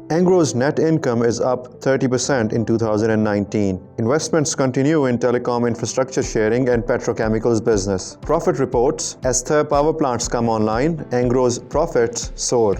Engro's net income is up 30% in 2019. Investments continue in telecom infrastructure sharing and petrochemicals business. Profit reports: as Thar power plants come online, Engro's profits soar.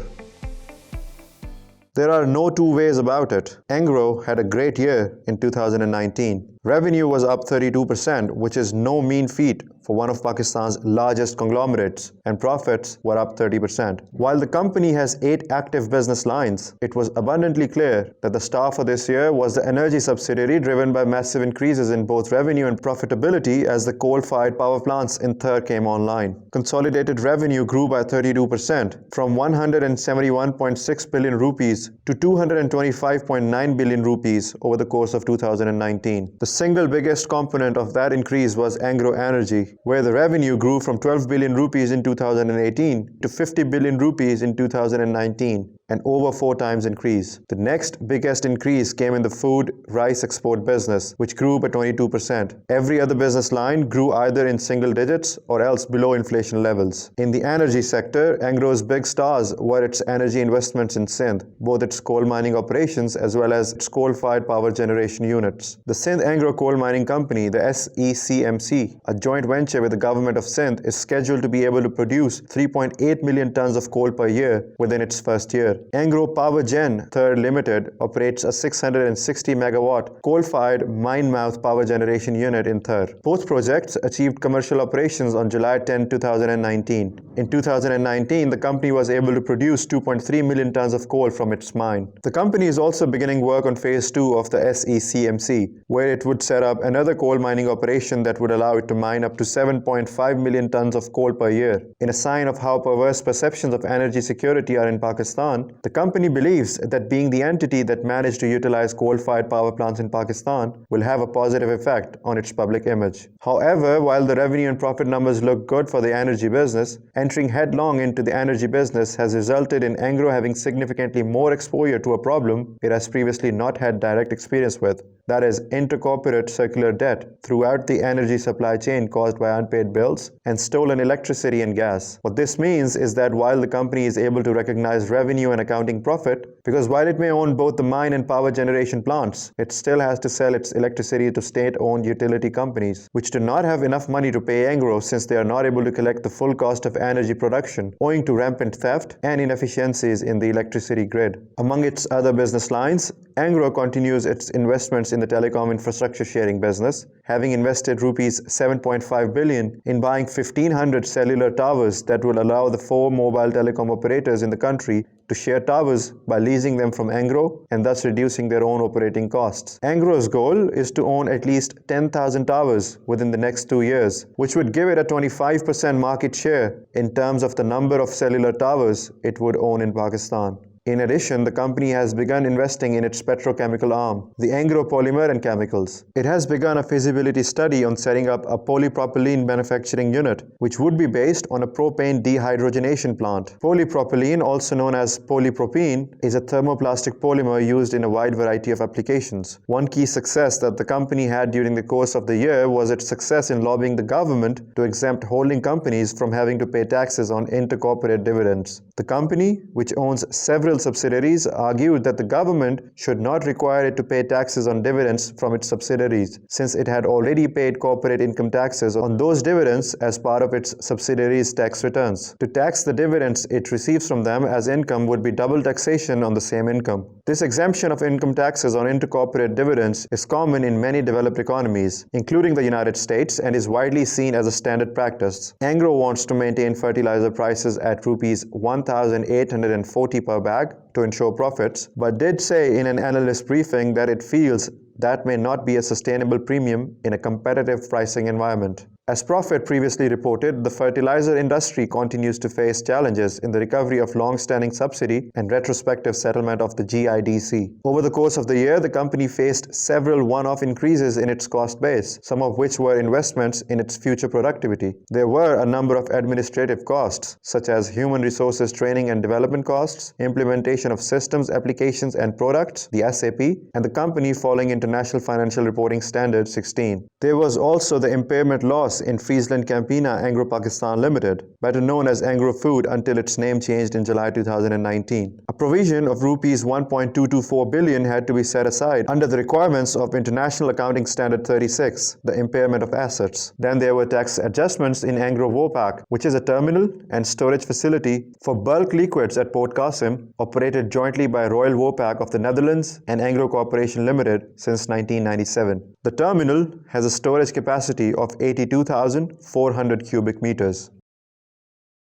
There are no two ways about it. Engro had a great year in 2019. Revenue was up 32%, which is no mean feat for one of Pakistan's largest conglomerates, and profits were up 30%. While the company has 8 active business lines, it was abundantly clear that the star for this year was the energy subsidiary, driven by massive increases in both revenue and profitability as the coal-fired power plants in Thar came online. Consolidated revenue grew by 32%, from 171.6 billion rupees to 225.9 billion rupees over the course of 2019. The single biggest component of that increase was Engro Energy, where the revenue grew from 12 billion rupees in 2018 to 50 billion rupees in 2019, an over 4 times increase. The next biggest increase came in the food rice export business, which grew by 22%. Every other business line grew either in single digits or else below inflation levels. In the energy sector, Engro's big stars were its energy investments in Sindh, both its coal mining operations as well as its coal-fired power generation units. The Sindh Engro Coal Mining Company, the SECMC, a joint venture with the government of Sindh, is scheduled to be able to produce 3.8 million tons of coal per year within its first year. Engro Power Gen Thar Limited operates a 660 megawatt coal-fired mine-mouth power generation unit in Thar. Both projects achieved commercial operations on July 10, 2019. In 2019, the company was able to produce 2.3 million tons of coal from its mine. The company is also beginning work on phase 2 of the SECMC, where it would set up another coal mining operation that would allow it to mine up to 7.5 million tons of coal per year. In a sign of how perverse perceptions of energy security are in Pakistan, the company believes that being the entity that managed to utilize coal-fired power plants in Pakistan will have a positive effect on its public image. However, while the revenue and profit numbers look good for the energy business, entering headlong into the energy business has resulted in Engro having significantly more exposure to a problem it has previously not had direct experience with. That is, intercorporate circular debt throughout the energy supply chain caused by unpaid bills and stolen electricity and gas. What this means is that while the company is able to recognize revenue and accounting profit, because while it may own both the mine and power generation plants, it still has to sell its electricity to state-owned utility companies, which do not have enough money to pay Engro since they are not able to collect the full cost of energy production, owing to rampant theft and inefficiencies in the electricity grid. Among its other business lines, Engro continues its investments in the telecom infrastructure sharing business, having invested rupees 7.5 billion in buying 1,500 cellular towers that will allow the 4 mobile telecom operators in the country to share towers by leasing them from Engro and thus reducing their own operating costs. Engro's goal is to own at least 10,000 towers within the next 2 years, which would give it a 25% market share in terms of the number of cellular towers it would own in Pakistan. In addition, the company has begun investing in its petrochemical arm, the Engro Polymer and Chemicals. It has begun a feasibility study on setting up a polypropylene manufacturing unit, which would be based on a propane dehydrogenation plant. Polypropylene, also known as polypropene, is a thermoplastic polymer used in a wide variety of applications. One key success that the company had during the course of the year was its success in lobbying the government to exempt holding companies from having to pay taxes on intercorporate dividends. The company, which owns several subsidiaries, argued that the government should not require it to pay taxes on dividends from its subsidiaries, since it had already paid corporate income taxes on those dividends as part of its subsidiaries' tax returns. To tax the dividends it receives from them as income would be double taxation on the same income. This exemption of income taxes on intercorporate dividends is common in many developed economies, including the United States, and is widely seen as a standard practice. Engro wants to maintain fertilizer prices at rupees 1,840 per bag to ensure profits, but did say in an analyst briefing that it feels that may not be a sustainable premium in a competitive pricing environment. As Profit previously reported, the fertilizer industry continues to face challenges in the recovery of long-standing subsidy and retrospective settlement of the GIDC. Over the course of the year, the company faced several one-off increases in its cost base, some of which were investments in its future productivity. There were a number of administrative costs, such as human resources training and development costs, implementation of systems, applications, and products, the SAP, and the company following International Financial Reporting Standard 16. There was also the impairment loss in Friesland Campina Engro Pakistan Limited, better known as Engro Food until its name changed in July 2019. A provision of rupees 1.224 billion had to be set aside under the requirements of International Accounting Standard 36, the impairment of assets. Then there were tax adjustments in Engro Wopak, which is a terminal and storage facility for bulk liquids at Port Qasim, operated jointly by Royal Wopak of the Netherlands and Engro Corporation Limited since 1997. The terminal has a storage capacity of 82,400 cubic meters.